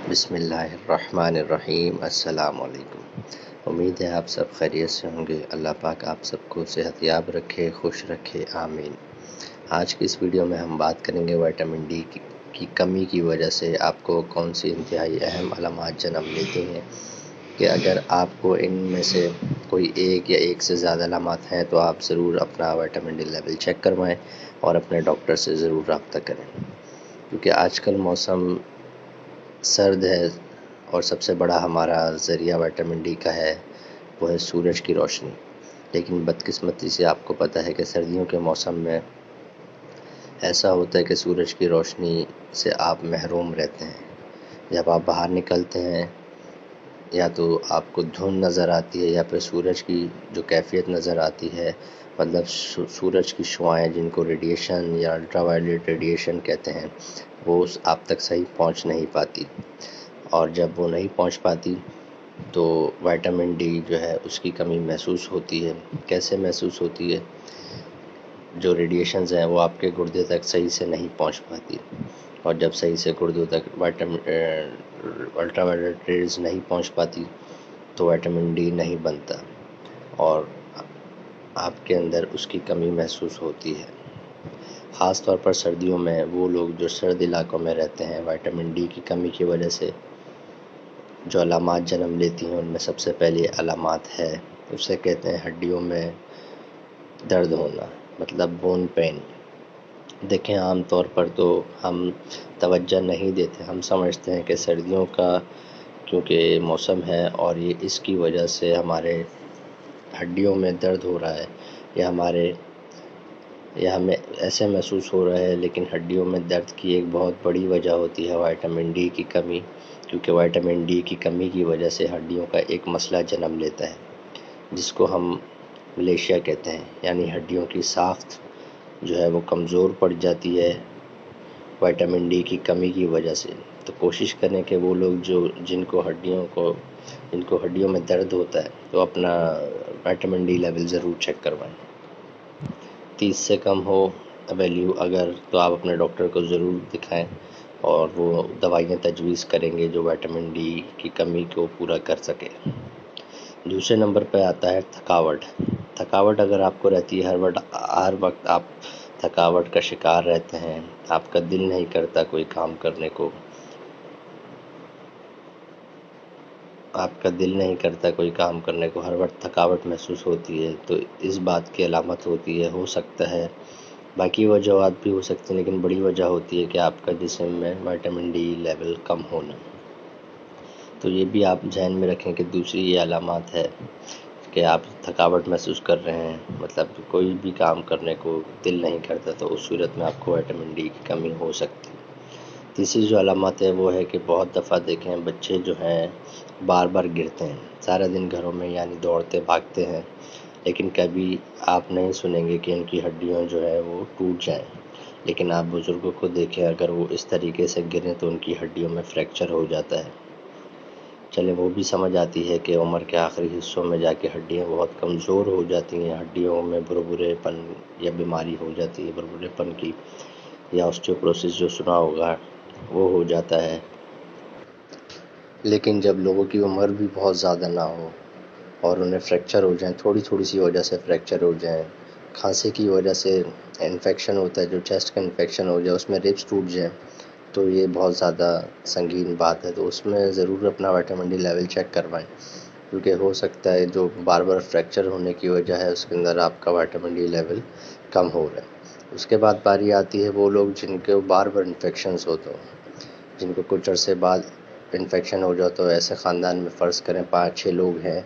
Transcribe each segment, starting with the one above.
بسم اللہ الرحمن الرحیم۔ السلام علیکم۔ امید ہے آپ سب خیریت سے ہوں گے۔ اللہ پاک آپ سب کو صحت یاب رکھے، خوش رکھے، آمین۔ آج کی اس ویڈیو میں ہم بات کریں گے وٹامن ڈی کی کمی کی وجہ سے آپ کو کون سی انتہائی اہم علامات جنم لیتے ہیں، کہ اگر آپ کو ان میں سے کوئی ایک یا ایک سے زیادہ علامات ہیں تو آپ ضرور اپنا وٹامن ڈی لیول چیک کروائیں اور اپنے ڈاکٹر سے ضرور رابطہ کریں، کیونکہ آج کل موسم سرد ہے اور سب سے بڑا ہمارا ذریعہ وٹامن ڈی کا ہے وہ ہے سورج کی روشنی۔ لیکن بدقسمتی سے آپ کو پتہ ہے کہ سردیوں کے موسم میں ایسا ہوتا ہے کہ سورج کی روشنی سے آپ محروم رہتے ہیں۔ جب آپ باہر نکلتے ہیں یا تو آپ کو دھند نظر آتی ہے یا پھر سورج کی جو کیفیت نظر آتی ہے، مطلب سورج کی شعاعیں جن کو ریڈیشن یا الٹرا وائلیٹ ریڈیشن کہتے ہیں، وہ آپ تک صحیح پہنچ نہیں پاتی، اور جب وہ نہیں پہنچ پاتی تو وٹامن ڈی جو ہے اس کی کمی محسوس ہوتی ہے۔ کیسے محسوس ہوتی ہے؟ جو ریڈیشنز ہیں وہ آپ کے گردے تک صحیح سے نہیں پہنچ پاتی، اور جب صحیح سے گردوں تک الٹرا وائلیٹ ریز نہیں پہنچ پاتی تو وٹامن ڈی نہیں بنتا اور آپ کے اندر اس کی کمی محسوس ہوتی ہے۔ خاص طور پر سردیوں میں وہ لوگ جو سرد علاقوں میں رہتے ہیں، وٹامن ڈی کی کمی کی وجہ سے جو علامات جنم لیتی ہیں ان میں سب سے پہلی علامات ہے، اسے کہتے ہیں ہڈیوں میں درد ہونا، مطلب بون پین۔ دیکھیں عام طور پر تو ہم توجہ نہیں دیتے، ہم سمجھتے ہیں کہ سردیوں کا کیونکہ موسم ہے اور یہ اس کی وجہ سے ہمارے ہڈیوں میں درد ہو رہا ہے یا ہمیں ایسے محسوس ہو رہا ہے، لیکن ہڈیوں میں درد کی ایک بہت بڑی وجہ ہوتی ہے وٹامن ڈی کی کمی، کیونکہ وٹامن ڈی کی کمی کی وجہ سے ہڈیوں کا ایک مسئلہ جنم لیتا ہے جس کو ہم ملیشیا کہتے ہیں، یعنی ہڈیوں کی ساخت جو ہے وہ کمزور پڑ جاتی ہے وٹامن ڈی کی کمی کی وجہ سے۔ تو کوشش کریں کہ وہ لوگ جن کو ہڈیوں میں درد ہوتا ہے تو اپنا وٹامن ڈی لیول ضرور چیک کروائیں۔ 30 سے کم ہو ویلیو اگر، تو آپ اپنے ڈاکٹر کو ضرور دکھائیں اور وہ دوائیاں تجویز کریں گے جو وٹامن ڈی کی کمی کو پورا کر سکے۔ دوسرے نمبر پہ آتا ہے تھکاوٹ اگر آپ کو رہتی ہے، ہر وقت آپ تھکاوٹ کا شکار رہتے ہیں، آپ کا دل نہیں کرتا کوئی کام کرنے کو، ہر وقت تھکاوٹ محسوس ہوتی ہے، تو اس بات کی علامت ہوتی ہے۔ ہو سکتا ہے باقی وجوہات بھی ہو سکتی ہیں، لیکن بڑی وجہ ہوتی ہے کہ آپ کا جسم میں وٹامن ڈی لیول کم ہونا۔ تو یہ بھی آپ ذہن میں رکھیں کہ دوسری یہ علامات ہے کہ آپ تھکاوٹ محسوس کر رہے ہیں، مطلب کوئی بھی کام کرنے کو دل نہیں کرتا، تو اس صورت میں آپ کو وٹامن ڈی کی کمی ہو سکتی ہے۔ تیسری جو علامت ہے وہ ہے کہ بہت دفعہ دیکھیں بچے جو ہیں بار بار گرتے ہیں، سارا دن گھروں میں یعنی دوڑتے بھاگتے ہیں، لیکن کبھی آپ نہیں سنیں گے کہ ان کی ہڈیاں جو ہے وہ ٹوٹ جائیں، لیکن آپ بزرگوں کو دیکھیں اگر وہ اس طریقے سے گریں تو ان کی ہڈیوں میں فریکچر ہو جاتا ہے۔ چلے وہ بھی سمجھ آتی ہے کہ عمر کے آخری حصوں میں جا کے ہڈیاں بہت کمزور ہو جاتی ہیں، ہڈیوں میں بھربھرے پن یا بیماری ہو جاتی ہے بھربھرے پن کی، یا آسٹیوپروسس جو سنا ہوگا وہ ہو جاتا ہے۔ لیکن جب لوگوں کی عمر بھی بہت زیادہ نہ ہو اور انہیں فریکچر ہو جائیں، تھوڑی سی وجہ سے فریکچر ہو جائیں، کھانسی کی وجہ سے انفیکشن ہوتا ہے جو چیسٹ کا انفیکشن ہو جائے، اس میں ریبس ٹوٹ جائیں، تو یہ بہت زیادہ سنگین بات ہے، تو اس میں ضرور اپنا وٹامن ڈی لیول چیک کروائیں، کیونکہ ہو سکتا ہے جو بار بار فریکچر ہونے کی وجہ ہے اس کے اندر آپ کا وٹامن ڈی لیول کم ہو رہا ہے۔ اس کے بعد باری آتی ہے وہ لوگ جن کے بار بار انفیکشنز ہوتے ہیں، جن کو کچھ عرصے بعد انفیکشن ہو جاتا ہے۔ ایسے خاندان میں فرض کریں 5-6 لوگ ہیں،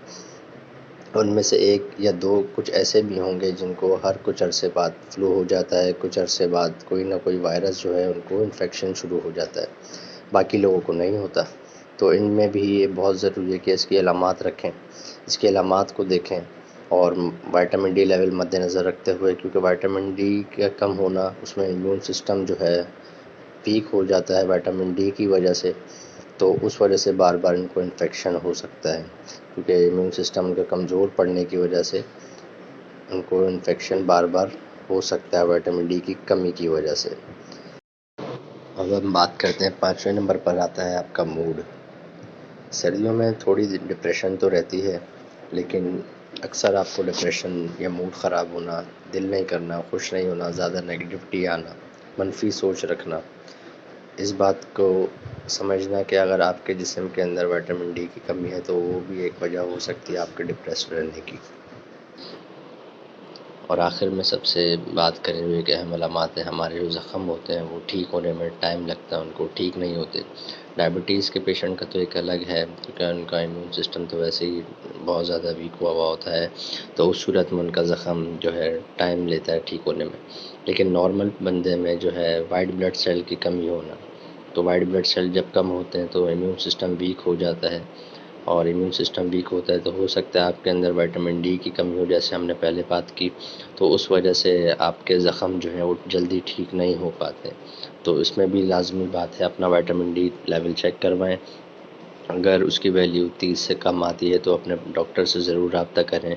ان میں سے 1 یا 2 کچھ ایسے بھی ہوں گے جن کو ہر کچھ عرصے بعد فلو ہو جاتا ہے، کچھ عرصے بعد کوئی نہ کوئی وائرس جو ہے ان کو انفیکشن شروع ہو جاتا ہے، باقی لوگوں کو نہیں ہوتا۔ تو ان میں بھی یہ بہت ضروری ہے کہ اس کی علامات رکھیں، اس کی علامات کو دیکھیں اور وٹامن ڈی لیول مد نظر رکھتے ہوئے، کیونکہ وٹامن ڈی کا کم ہونا اس میں امیون سسٹم جو ہے ویک ہو جاتا ہے وٹامن ڈی کی وجہ سے، تو اس وجہ سے بار بار ان کو انفیکشن ہو سکتا ہے، کیونکہ امیون سسٹم کے کمزور پڑنے کی وجہ سے ان کو انفیکشن بار بار ہو سکتا ہے وٹامن ڈی کی کمی کی وجہ سے۔ اب ہم بات کرتے ہیں 5ویں نمبر پر آتا ہے آپ کا موڈ۔ سردیوں میں تھوڑی ڈپریشن تو رہتی ہے، لیکن اکثر آپ کو ڈپریشن یا موڈ خراب ہونا، دل نہیں کرنا، خوش نہیں ہونا، زیادہ نیگیٹیوٹی آنا، منفی سوچ رکھنا، اس بات کو سمجھنا کہ اگر آپ کے جسم کے اندر وٹامن ڈی کی کمی ہے تو وہ بھی ایک وجہ ہو سکتی ہے آپ کے ڈپریس رہنے کی۔ اور آخر میں سب سے بات کریں ہوئے کہ اہم علامات ہیں، ہمارے جو زخم ہوتے ہیں وہ ٹھیک ہونے میں ٹائم لگتا ہے، ان کو ٹھیک نہیں ہوتے۔ ڈائبٹیز کے پیشنٹ کا تو ایک الگ ہے، کیونکہ ان کا امیون سسٹم تو ویسے ہی بہت زیادہ ویک ہوا ہوتا ہے، تو اس صورت میں ان کا زخم جو ہے ٹائم لیتا ہے ٹھیک ہونے میں۔ لیکن نارمل بندے میں جو ہے وائٹ بلڈ سیل کی کمی ہونا، تو وائٹ بلڈ سیل جب کم ہوتے ہیں تو امیون سسٹم ویک ہو جاتا ہے، اور امیون سسٹم ویک ہوتا ہے تو ہو سکتا ہے آپ کے اندر وٹامن ڈی کی کمی ہو، جیسے ہم نے پہلے بات کی، تو اس وجہ سے آپ کے زخم جو ہیں وہ جلدی ٹھیک نہیں ہو پاتے۔ تو اس میں بھی لازمی بات ہے اپنا وٹامن ڈی لیول چیک کروائیں، اگر اس کی ویلیو 30 سے کم آتی ہے تو اپنے ڈاکٹر سے ضرور رابطہ کریں۔